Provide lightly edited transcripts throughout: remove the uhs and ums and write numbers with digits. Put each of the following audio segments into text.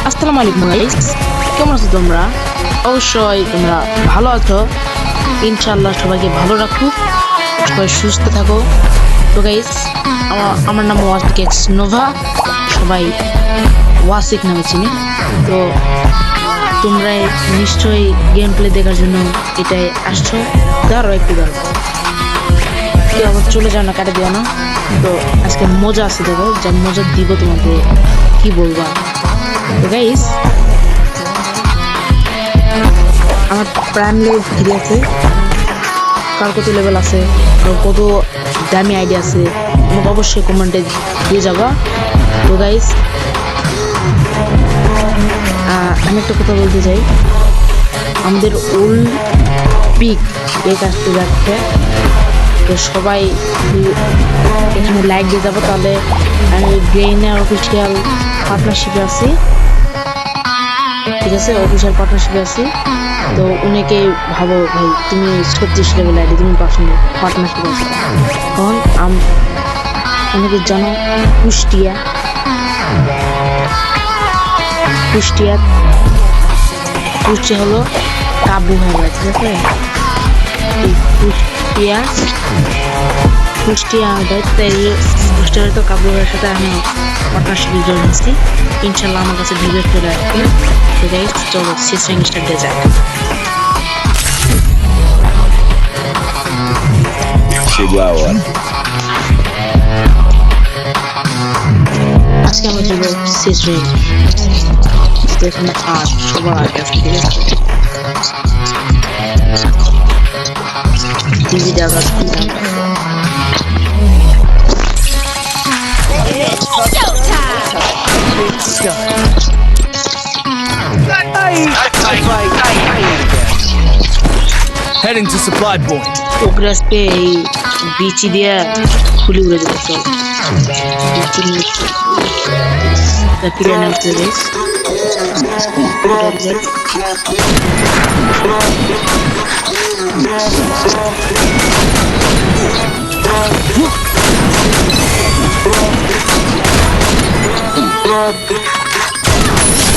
আসসালামু আলাইকুম গাইস, কেমন আছো তোমরা? অবশ্যই তোমরা ভালো আছো। ইনশাআল্লাহ সবাইকে ভালো রাখুক, সবাই সুস্থ থাকো। তো গাইস, আমার নাম ওয়াসিক এক্স নোভা, সবাই ওয়াসিক নামে চিনি। তো তোমরা নিশ্চয়ই গেম প্লে দেখার জন্য এটাই আসছো। দাঁড়াও একটু দাঁড়াও, কেউ আবার চলে যাও না, কাটে দিও না। তো আজকে মজা আছে, দেখো যা মজা দিব তোমাকে কি বলবা। তো গাইস, আমার প্রাইম লেভেল 3 আছে। কার কত লেভেল আছে, কত দামি আইডিয়া আছে, আমাকে অবশ্যই কমেন্টে দিয়ে যাবা। তো গাইস, আমি একটা কথা বলতে চাই, আমাদের ওল্ড পিক এই কাজটা যাচ্ছে। তো সবাই এখানে লাইক দিয়ে যাবো, তাহলে আমি ব্রেইনার অফিসিয়াল পার্টনারশিপে আছি, ঠিক আছে? অফিসিয়াল পার্টনারশিপে আছি। তো উনিকে ভাবো ভাই, তুমি 36 লেভেল আইডি, তুমি পার্টনারশিপে আছো। তখন অনেকে জানো কুষ্টিয়া হলো কাবু ভাইরা, ঠিক আছে? কুষ্টিয়া কুষ্টিয়ার তো কাবু ভাইয়ের সাথে আমি পার্টনারশিপে জয়েন হচ্ছি। ইনশাল্লাহ আমার কাছে ভিডিও চলে আসবে। তো গাইস, চলো সিস্টেম স্টার্ট দিয়ে যাক। আজকে আমরা যাবো সিস্টেম। এখানে সবার আগে আছে, ঠিক আছে? টিভি দেখা Heading to supply point. Progress pay এই বিচি দিয়ে খুলি উড়ে দেবো। চল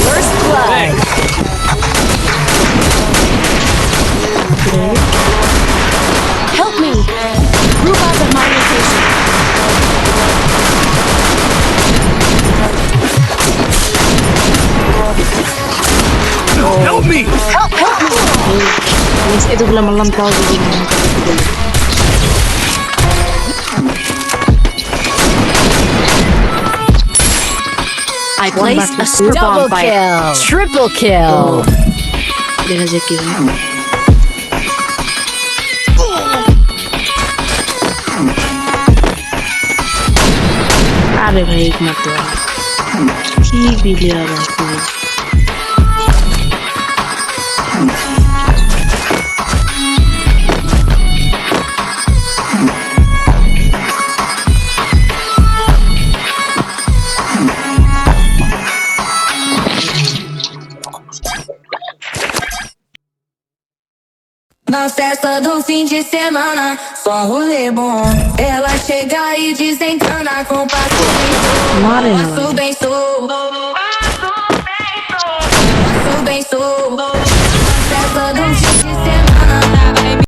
First blood. Help me. Group up at my location. Help me! Help me. এতগুলো মারলাম, তাও যদি I placed a double kill. Triple kill. দেখা যাক কি হয়। আরে ভাই, একমাত্র কি বিলিয়ার আছে। Na festa do fim de semana, só rolê bom. Ela chega e desencana com passo মারে না bem, sou. Passo bem, sou.